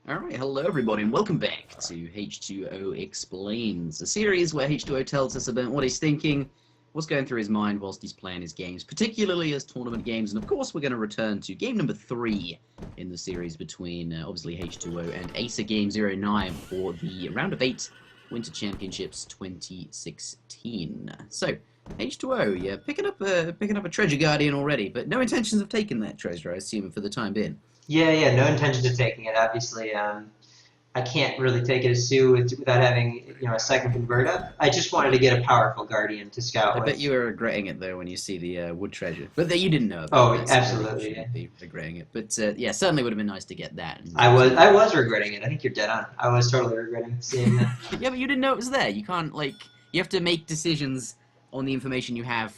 Alright, hello everybody and welcome back to H2O Explains, a series where H2O tells us about what he's thinking, what's going through his mind whilst he's playing his games, particularly as tournament games, and of course we're going to return to game number 3 in the series between, obviously, H2O and ACERGAME09 for the Round of 8 Winter Championships 2016. So, H2O, yeah, picking up a Treasure Guardian already, but no intentions of taking that treasure, I assume, for the time being. Yeah, no intention of taking it. Obviously, I can't really take it as Sue without having, a second convert up. I just wanted to get a powerful guardian to scout I with. bet you were regretting it though when you see the wood treasure, but that you didn't know about Oh, that, so really you absolutely. Yeah. shouldn't be regretting it. But yeah, certainly would have been nice to get that. And I was regretting it. I think you're dead on. I was totally regretting seeing that. yeah, but you didn't know it was there. You can't you have to make decisions on the information you have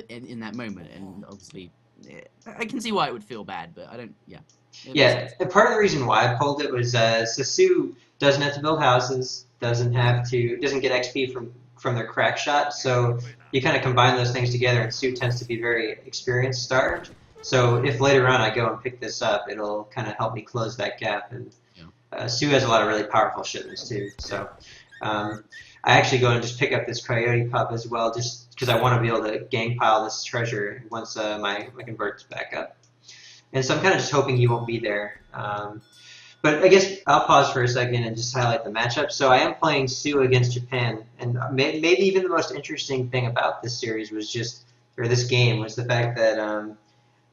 in that moment, and obviously, I can see why it would feel bad, but I don't. Yeah. Yeah, and part of the reason why I pulled it was so Sue doesn't have to build houses, doesn't get XP from their crack shot. So you kind of combine those things together, and Sue tends to be very experienced starved. So if later on I go and pick this up, it'll kind of help me close that gap. And Sue has a lot of really powerful shipments too. So I actually go and just pick up this coyote pup as well, just because I want to be able to gang pile this treasure once my convert's back up. And so I'm kind of just hoping he won't be there. But I guess I'll pause for a second and just highlight the matchup. So I am playing Sue against Japan, and maybe even the most interesting thing about this series was this game was the fact that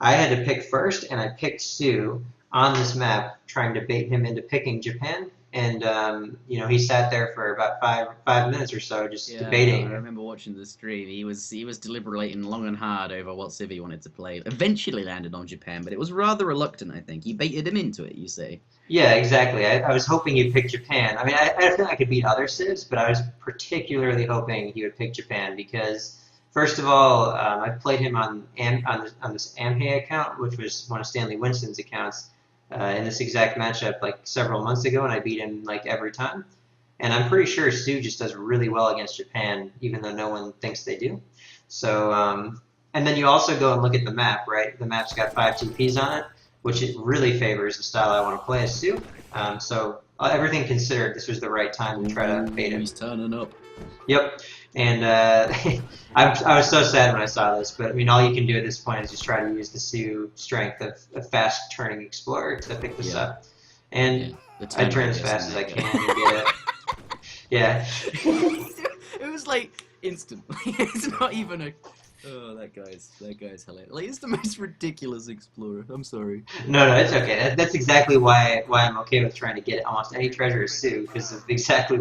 I had to pick first, and I picked Sue on this map, trying to bait him into picking Japan. And he sat there for about five minutes or so, just debating. I remember watching the stream. He was deliberating long and hard over what civ he wanted to play. Eventually landed on Japan, but it was rather reluctant. I think you baited him into it. You say? Yeah, exactly. I was hoping he'd pick Japan. I mean, I feel like I could beat other civs, but I was particularly hoping he would pick Japan because, first of all, I played him on this Amhei account, which was one of Stanley Winston's accounts. In this exact matchup like several months ago, and I beat him like every time. And I'm pretty sure Sue just does really well against Japan, even though no one thinks they do. So, and then you also go and look at the map, right? The map's got 5 TPs on it, which it really favors the style I want to play as Sue. So everything considered, this was the right time to try to bait him. He's turning up. Yep. And I was so sad when I saw this, but I mean, all you can do at this point is just try to use the Sue strength of a fast turning explorer to pick this up. And I turn as fast as I can and get it. Yeah. It was like instant. It's not even a. Oh, that guy's hilarious. Like, it's the most ridiculous explorer. I'm sorry. No, it's okay. That's exactly why I'm okay with trying to get almost any treasure as Sue, because of exactly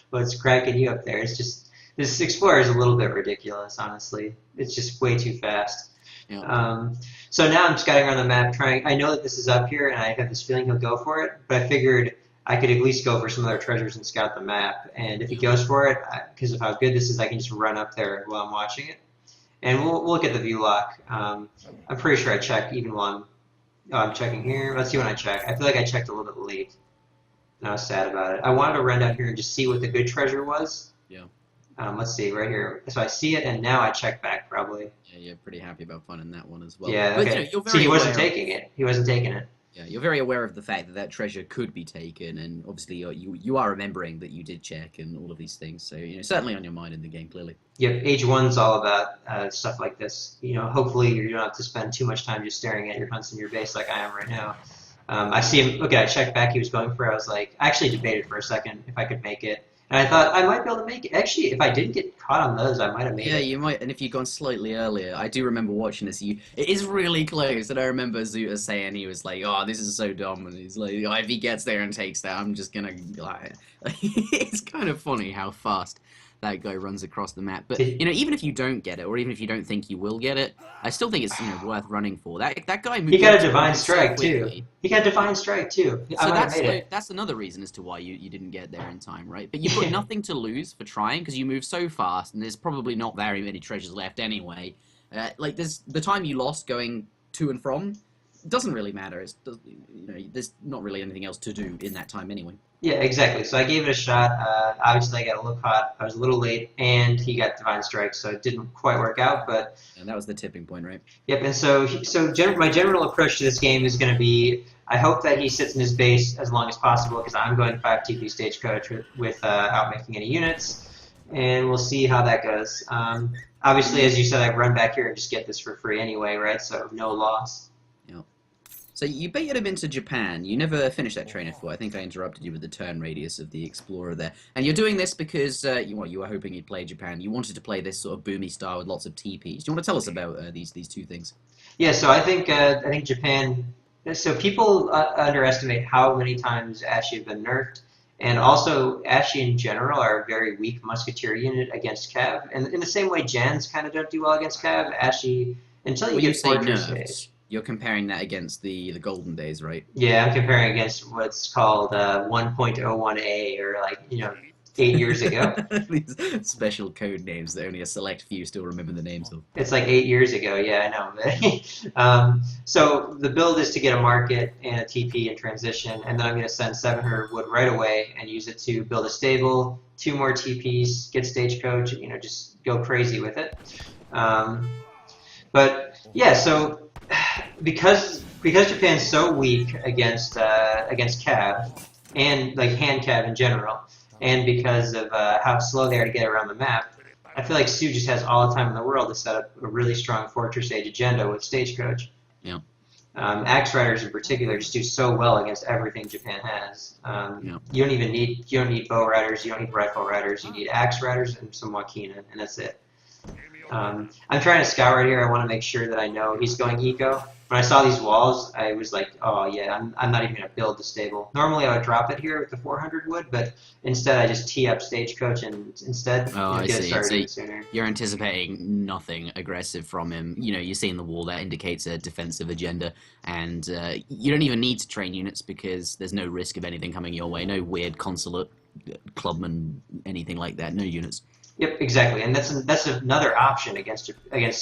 what's cracking you up there. It's just. This Explorer is a little bit ridiculous, honestly. It's just way too fast. Yeah. So now I'm scouting around the map, trying. I know that this is up here, and I have this feeling he'll go for it. But I figured I could at least go for some other treasures and scout the map. And if he goes for it, because of how good this is, I can just run up there while I'm watching it. And we'll look at the view lock. I'm pretty sure I checked even while I'm checking here. Let's see when I check. I feel like I checked a little bit late, and I was sad about it. I wanted to run down here and just see what the good treasure was. Yeah. Let's see, right here. So I see it, and now I check back, probably. Yeah, you're pretty happy about finding that one as well. Yeah, but, okay. You're very See, he wasn't taking it. He wasn't taking it. Yeah, you're very aware of the fact that that treasure could be taken, and obviously you are remembering that you did check and all of these things. So certainly on your mind in the game, clearly. Yep, Age 1's all about stuff like this. Hopefully you don't have to spend too much time just staring at your hunts in your base like I am right now. I see him. Okay, I checked back. He was going for it. I was like, I actually debated for a second if I could make it. And I thought I might be able to make it. Actually, if I didn't get caught on those, I might have made it. Yeah, you might. And if you'd gone slightly earlier, I do remember watching this. It is really close. And I remember Zuta saying he was like, "Oh, this is so dumb." And he's like, "Oh, if he gets there and takes that, I'm just gonna." Like, it's kind of funny how fast that guy runs across the map. But even if you don't get it, or even if you don't think you will get it, I still think it's worth running for. That guy. He got a divine strike too. He got divine strike too. So that's another reason as to why you didn't get there in time, right? But you've got nothing to lose for trying because you move so fast, and there's probably not very many treasures left anyway. Like there's the time you lost going to and from. doesn't really matter. There's not really anything else to do in that time anyway. Yeah, exactly. So I gave it a shot. Obviously, I got a little caught. I was a little late, and he got Divine Strike, so it didn't quite work out. But and that was the tipping point, right? Yep. And so my general approach to this game is going to be: I hope that he sits in his base as long as possible because I'm going 5 TP Stagecoach without making any units, and we'll see how that goes. Obviously, as you said, I run back here and just get this for free anyway, right? So no loss. So you baited him into Japan. You never finished that train of thought. I think I interrupted you with the turn radius of the Explorer there. And you're doing this because you were hoping you'd play Japan. You wanted to play this sort of boomy style with lots of TPs. Do you want to tell us about these two things? Yeah, so I think Japan. So people underestimate how many times Ashy have been nerfed, and also Ashy in general are a very weak Musketeer unit against Cav. And in the same way, Jans kind of don't do well against Cav. Ashy until you get Fortress Stage. You're comparing that against the golden days, right? Yeah, I'm comparing against what's called 1.01A, or 8 years ago. These special code names that only a select few still remember the names of. It's like 8 years ago, yeah, I know. So the build is to get a market and a TP in transition, and then I'm going to send 700 wood right away and use it to build a stable, 2 more TPs, get Stagecoach, just go crazy with it. But yeah, so because Japan's so weak against Cav and hand Cav in general, and because of how slow they are to get around the map, I feel like Sue just has all the time in the world to set up a really strong Fortress Age agenda with Stagecoach. Yeah. Axe Riders in particular just do so well against everything Japan has. You don't need Bow Riders, you don't need Rifle Riders, you need Axe Riders and some Wakina, and that's it. I'm trying to scout right here. I want to make sure that I know he's going eco. When I saw these walls, I was like, oh yeah, I'm not even going to build the stable. Normally I would drop it here with the 400 wood, but instead I just tee up Stagecoach and instead get it started sooner. You're anticipating nothing aggressive from him. You're seeing the wall that indicates a defensive agenda, and you don't even need to train units because there's no risk of anything coming your way. No weird consulate, clubman, anything like that. No units. Yep, exactly, and that's another option against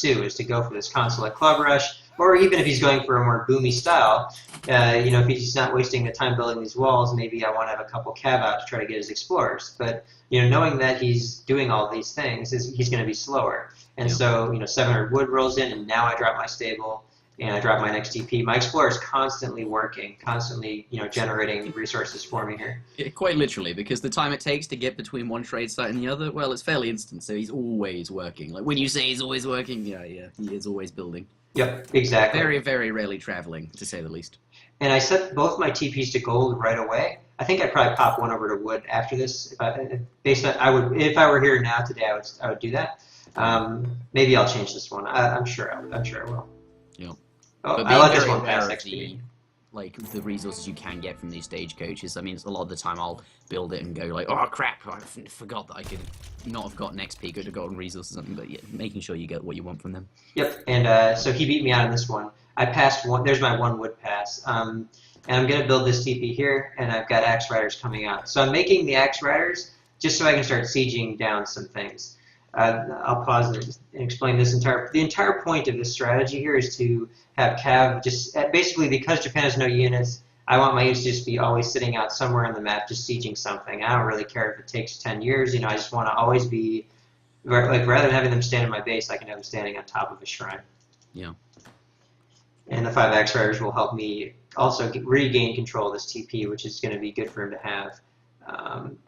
Sue is to go for this consulate club rush, or even if he's going for a more boomy style, if he's not wasting the time building these walls, maybe I want to have a couple cav out to try to get his explorers. But knowing that he's doing all these things, he's going to be slower, and so 700 wood rolls in, and now I drop my stable. And I drop my next TP. My Explorer is constantly working, constantly, generating resources for me here. Yeah, quite literally, because the time it takes to get between one trade site and the other, well, it's fairly instant, so he's always working. Like, when you say he's always working, yeah, he is always building. Yep, exactly. Very, very rarely traveling, to say the least. And I set both my TPs to gold right away. I think I'd probably pop one over to wood after this. If I were here now today, I would do that. Maybe I'll change this one. I'm sure I will. Yeah. Oh, but I let this one pass XP. The resources you can get from these Stagecoaches. I mean, a lot of the time I'll build it and go like, oh crap, I forgot that I could not have gotten XP, could have gotten resources or something, but yeah, making sure you get what you want from them. Yep, and so he beat me out on this one. I passed one, there's my 1 wood pass. And I'm going to build this TP here, and I've got Axe Riders coming out. So I'm making the Axe Riders just so I can start sieging down some things. I'll pause and explain this the entire point of this strategy here is to have Cav just basically because Japan has no units. I want my units to just be always sitting out somewhere on the map, just sieging something. I don't really care if it takes 10 years. I just want to always be rather than having them stand in my base, I can have them standing on top of a shrine. Yeah. And the 5 Axe Riders will help me also regain control of this TP, which is going to be good for him to have.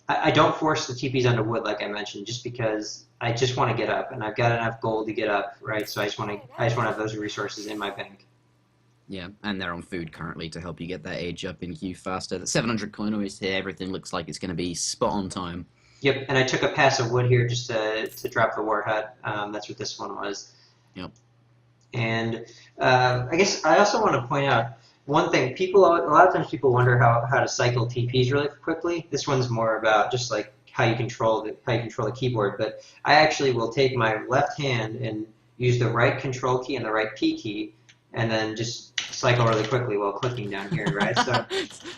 I don't force the TPs onto wood like I mentioned, just because I just want to get up, and I've got enough gold to get up, right? So I just want to have those resources in my bank. Yeah, and they're on food currently to help you get that age up in queue faster. The 700 coin always here. Everything looks like it's going to be spot on time. Yep, and I took a pass of wood here just to drop the Warhut. That's what this one was. Yep. And I guess I also want to point out one thing. A lot of times people wonder how to cycle TPs really quickly. This one's more about just like how you control the keyboard. But I actually will take my left hand and use the right control key and the right P key, and then just cycle really quickly while clicking down here, right? So,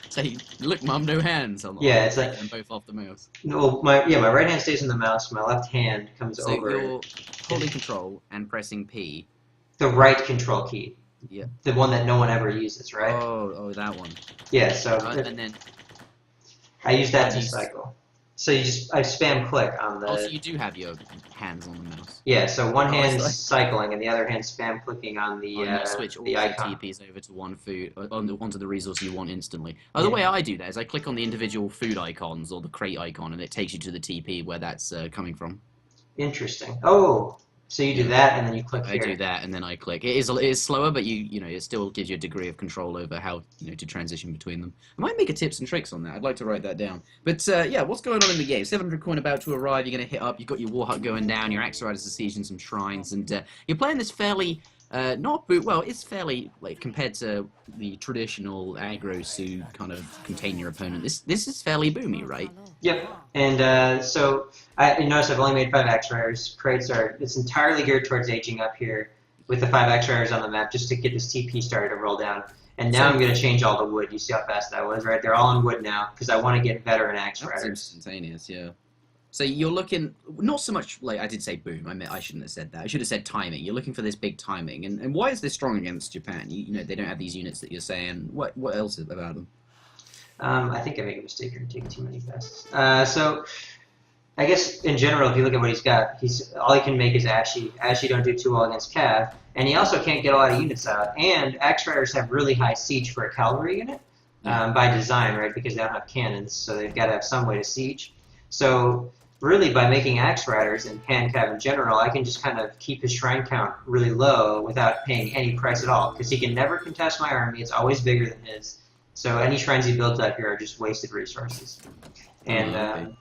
say, look, Mum, no hands. Yeah, it's like them both off the mouse. No, my right hand stays on the mouse. My left hand comes over. So you're holding control and pressing P. The right control key. Yeah. The one that no one ever uses, right? Oh, that one. Yeah, so And then I use that to cycle. So I spam click on the... Oh, so you do have your hands on the mouse. Yeah, so one hand's cycling and the other hand spam clicking on the and you switch all the the icon. TPs over to one food, onto the resource you want instantly. The way I do that is I click on the individual food icons or the crate icon, and it takes you to the TP where that's coming from. Interesting. Oh, so you do that and then you click here. I do that and then I click. It is slower, but you know it still gives you a degree of control over how to transition between them. I might make a tips and tricks on that. I'd like to write that down. But yeah, what's going on in the game? 700 coin about to arrive. You're going to hit up. You've got your war hut going down. Your axe riders are sieging some shrines, and you're playing this fairly it's fairly like compared to the traditional aggro Sue kind of contain your opponent. This is fairly boomy, right? Yep. And so you notice I've only made 5 axe riders. Crates it's entirely geared towards aging up here with the 5 axe riders on the map just to get this TP started to roll down. And now I'm going to change all the wood. You see how fast that was, right? They're all on wood now because I want to get veteran axe riders. That's instantaneous, yeah. So you're looking, not so much, like I did say boom, I shouldn't have said that. I should have said timing. You're looking for this big timing. And why is this strong against Japan? You know, they don't have these units that you're saying. What else about them? I think I made a mistake here and taking too many passes. So I guess in general, if you look at what he's got, all he can make is Ashy. Ashy don't do too well against Cav. And he also can't get a lot of units out. And Axe Riders have really high siege for a cavalry unit by design, right? Because they don't have cannons, so they've got to have some way to siege. So really, by making Axe Riders and hand cav in general, I can just kind of keep his shrine count really low without paying any price at all, because he can never contest my army. It's always bigger than his. So any shrines he builds out here are just wasted resources. And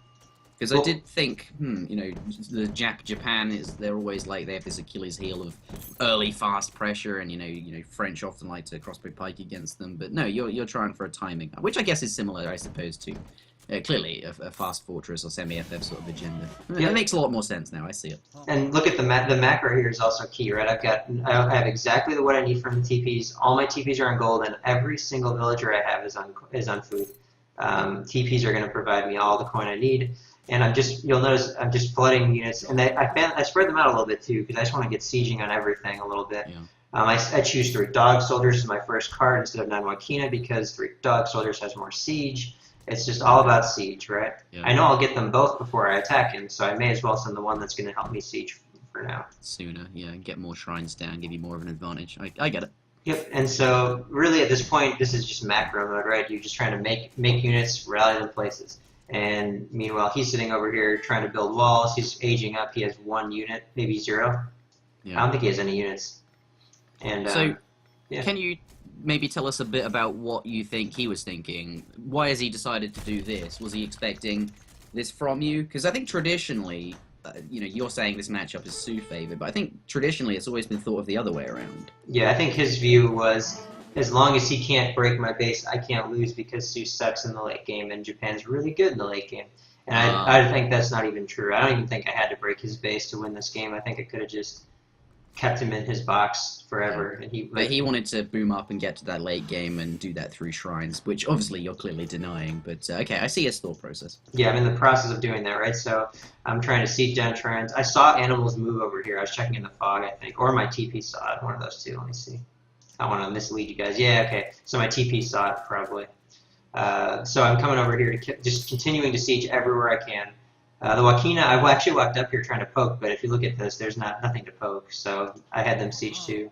because I did think, the Japan they're always like they have this Achilles heel of early fast pressure, and French often like to crossbow pike against them. But no, you're trying for a timing, which I guess is similar, I suppose, to. Clearly, a fast fortress or semi-FF sort of agenda. Yeah. It makes a lot more sense now. I see it. And look at the macro here is also key, right? I have exactly what I need from the TPs. All my TPs are on gold, and every single villager I have is on food. TPs are going to provide me all the coin I need, and you'll notice I'm just flooding units, and I spread them out a little bit too because I just want to get sieging on everything a little bit. Yeah. I choose 3 dog soldiers as my first card instead of 9 Wakina because 3 dog soldiers has more siege. It's just all about siege, right? Yeah. I know I'll get them both before I attack him, so I may as well send the one that's going to help me siege for now. Sooner, yeah, get more shrines down, give you more of an advantage. I get it. Yep, and so really at this point, this is just macro mode, right? You're just trying to make units, rally them places. And meanwhile, he's sitting over here trying to build walls. He's aging up. He has 1 unit, maybe 0. Yeah. I don't think he has any units. And so, can you maybe tell us a bit about what you think he was thinking? Why has he decided to do this? Was he expecting this from you? Because I think traditionally, you're saying this matchup is Sue favored, but I think traditionally it's always been thought of the other way around. Yeah, I think his view was, as long as he can't break my base, I can't lose because Sue sucks in the late game and Japan's really good in the late game. And I think that's not even true. I don't even think I had to break his base to win this game. I think I could have just kept him in his box forever. And but he wanted to boom up and get to that late game and do that through shrines, which obviously you're clearly denying. But okay, I see his thought process. Yeah, I'm in the process of doing that, right? So I'm trying to siege down shrines. I saw animals move over here. I was checking in the fog, I think, or my TP saw it. One of those two. Let me see. I want to mislead you guys. Yeah, okay. So my TP saw it probably. So I'm coming over here to just continuing to siege everywhere I can. The Wakina, I actually walked up here trying to poke, but if you look at this, there's nothing to poke, so I had them siege too.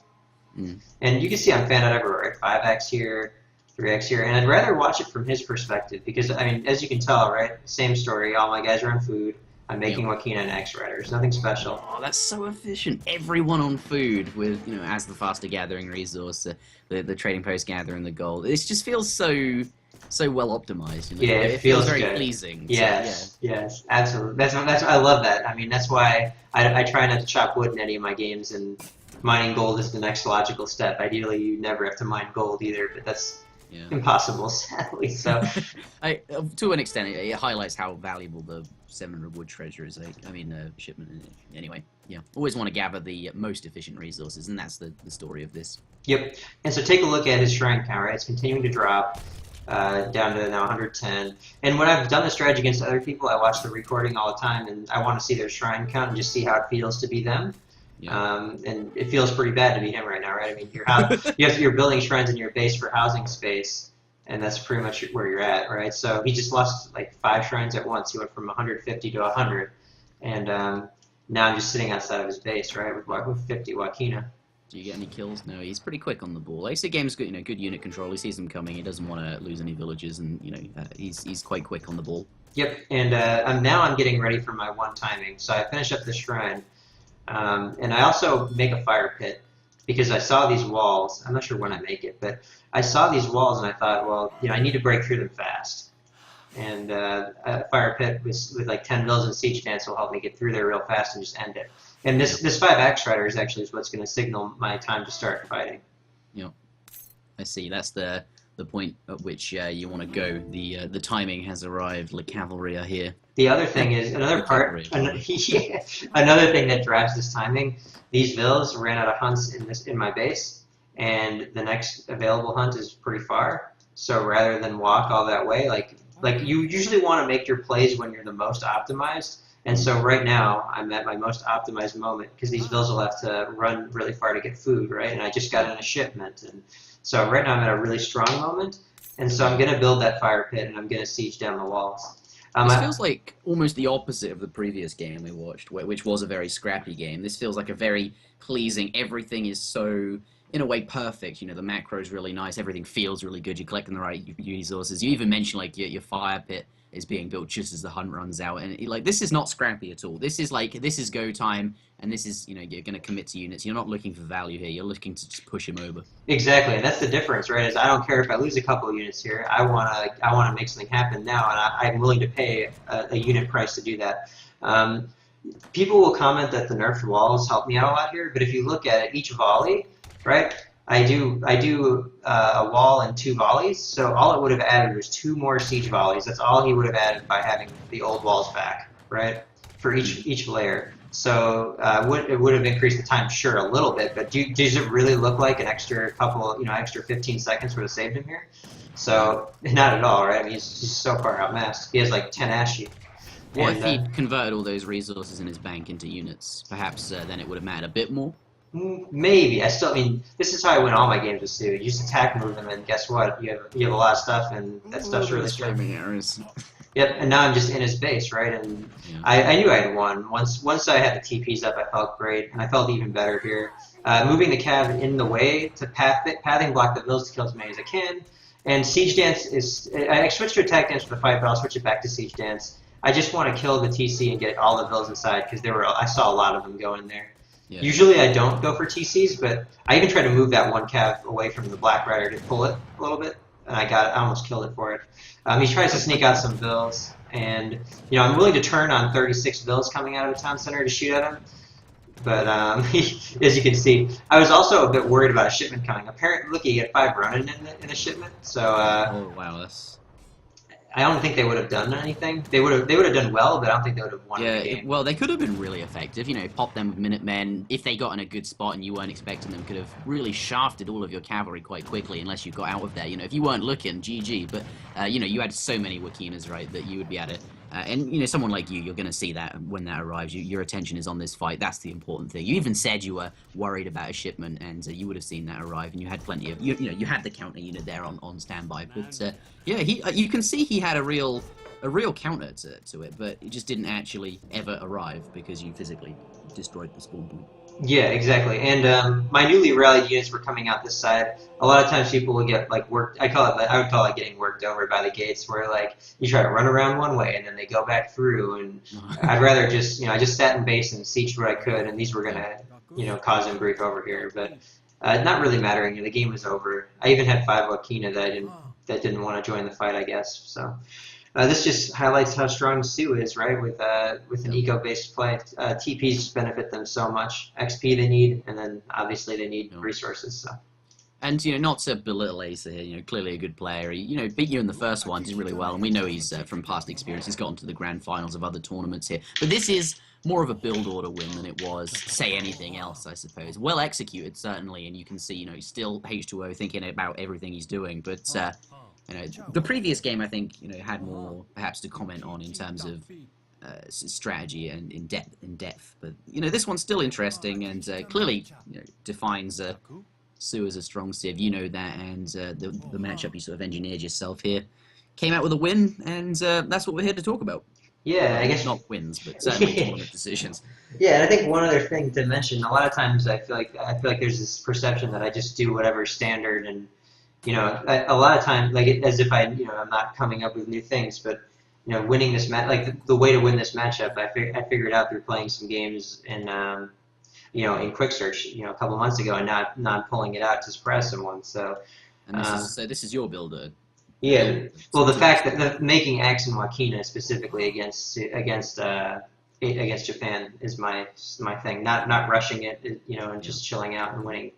And you can see I'm fanned out everywhere, right? 5x here, 3x here, and I'd rather watch it from his perspective because, I mean, as you can tell, right, same story, all my guys are on food, I'm making Wakina and Axe Riders, nothing special. Oh, that's so efficient. Everyone on food with, as the faster gathering resource, the trading post gathering the gold. It just feels so well optimized. Yeah, it feels very good. Pleasing. Yes, yes, absolutely. That's I love that. I mean, that's why I try not to chop wood in any of my games, and mining gold is the next logical step. Ideally, you never have to mine gold either, but that's impossible, sadly. So, to an extent, it highlights how valuable the 700 wood treasure is. Shipment. Anyway, always want to gather the most efficient resources, and that's the story of this. Yep. And so take a look at his shrine count. Right, it's continuing to drop. Down to now 110. And when I've done the strategy against other people, I watch the recording all the time, and I want to see their shrine count and just see how it feels to be them. And it feels pretty bad to be him right now, right? I mean, you're building shrines in your base for housing space, and that's pretty much where you're at, right? So he just lost like 5 shrines at once. He went from 150 to 100, and now I'm just sitting outside of his base, right, with 50 Joaquina. Do you get any kills? No, he's pretty quick on the ball. ACERGAME's good, good unit control. He sees them coming. He doesn't want to lose any villages, and he's quite quick on the ball. Yep, and I'm getting ready for my 1 timing. So I finish up the shrine, and I also make a fire pit because I saw these walls. I'm not sure when I make it, but I saw these walls and I thought, well, I need to break through them fast. And a fire pit with like 10 villas and siege dance will help me get through there real fast and just end it. And this 5 axe rider is actually what's going to signal my time to start fighting. Yeah, I see. That's the point at which you want to go. The timing has arrived. The cavalry are here. The other thing is another thing that drives this timing. These villas ran out of hunts in my base, and the next available hunt is pretty far. So rather than walk all that way, like you usually want to make your plays when you're the most optimized. And so right now I'm at my most optimized moment because these villas will have to run really far to get food, right? And I just got in a shipment, and so right now I'm at a really strong moment. And so I'm going to build that fire pit and I'm going to siege down the walls. This feels like almost the opposite of the previous game we watched, which was a very scrappy game. This feels like a very pleasing. Everything is so, in a way, perfect. The macro's really nice. Everything feels really good. You're collecting the right resources. You even mentioned like your fire pit is being built just as the hunt runs out, and this is not scrappy at all. This is go time, and this is you're going to commit to units. You're not looking for value here. You're looking to just push him over. Exactly, and that's the difference, right? Is I don't care if I lose a couple of units here. I wanna make something happen now, and I'm willing to pay a unit price to do that. People will comment that the nerfed walls help me out a lot here, but if you look at it, each volley, right? I do a wall and 2 volleys, so all it would have added was 2 more siege volleys. That's all he would have added by having the old walls back, right? For each layer. So it would have increased the time, sure, a little bit, but does it really look like an extra extra 15 seconds would have saved him here? So not at all, right? I mean, he's so far outmassed. He has like 10 Ashi. What if he converted all those resources in his bank into units? Perhaps then it would have mattered a bit more. Maybe. I mean, this is how I win all my games with Sue. You just attack move him, and guess what? You have a lot of stuff, and that stuff's really strong. Yep, and now I'm just in his base, right? And yeah. I knew I had won. Once I had the TPs up, I felt great, and I felt even better here. Moving the cav in the way to pathing block the villas to kill as many as I can. And Siege Dance is... I switched to Attack Dance for the fight, but I'll switch it back to Siege Dance. I just want to kill the TC and get all the villas inside, because I saw a lot of them go in there. Yeah. Usually I don't go for TCs, but I even tried to move that 1 cav away from the Black Rider to pull it a little bit, and I almost killed it for it. He tries to sneak out some vills, and I'm willing to turn on 36 vills coming out of the town center to shoot at him. But as you can see, I was also a bit worried about a shipment coming. Apparently, look, you get 5 Ronin in a shipment, so oh wow, that's... I don't think they would have done anything. They would have done well, but I don't think they would have won the game. Well, they could have been really effective. Pop them with Minutemen. If they got in a good spot and you weren't expecting them, could have really shafted all of your cavalry quite quickly, unless you got out of there. If you weren't looking, GG. But you had so many Joaquinas, right, that you would be at it. And someone like you're going to see that when that arrives. Your attention is on this fight. That's the important thing. You even said you were worried about a shipment, and you would have seen that arrive, and you had plenty of you had the counter unit there on standby. But yeah, you can see he had a real counter to it, but it just didn't actually ever arrive because you physically destroyed the spawn point. Yeah, exactly. And my newly rallied units were coming out this side. A lot of times people will get worked. I would call it getting worked over by the gates, where you try to run around one way and then they go back through. And I'd rather just I just sat in base and sieged what I could, and these were gonna cause him grief over here. But not really mattering. The game was over. I even had 5 Joaquina that didn't want to join the fight, I guess. So. This just highlights how strong Sue is, right? With an eco-based play, TPs benefit them so much. XP they need, and then obviously they need resources. So. And not to belittle Acer here, clearly a good player. He beat you in the first one, did really well, and we know he's from past experience. He's gotten to the grand finals of other tournaments here, but this is more of a build order win than it was, say, anything else, I suppose. Well executed, certainly, and you can see, he's still H2O thinking about everything he's doing, but. The previous game, I think, had more perhaps to comment on in terms of strategy and in depth. But this one's still interesting and clearly defines Sue as a strong civ. You know that, and the matchup you sort of engineered yourself here came out with a win, and that's what we're here to talk about. Yeah, I guess not wins, but certainly tournament decisions. Yeah, and I think one other thing to mention: a lot of times I feel like there's this perception that I just do whatever standard, and a lot of times as if I'm not coming up with new things, but winning this match, like the way to win this matchup, I figured out through playing some games in in quick search a couple months ago, and not pulling it out to surprise someone. So and this is your builder. Yeah, well, the fact that making Axe and Wakina specifically against Japan is my thing. Not rushing it, and just chilling out and winning.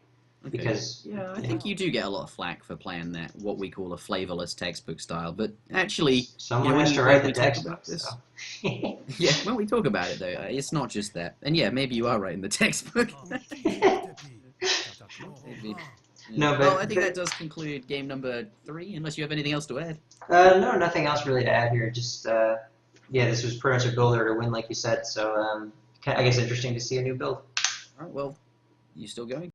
Okay. Because I think you do get a lot of flack for playing that what we call a flavorless textbook style. But actually, someone has to write the textbook. So. Yeah, when we talk about it though, it's not just that. And yeah, maybe you are writing the textbook. Maybe. No, but well, I think that does conclude game number 3, unless you have anything else to add. No, nothing else really to add here. Just, this was pretty much a builder to win, like you said. So, I guess interesting to see a new build. All right, well, you still going?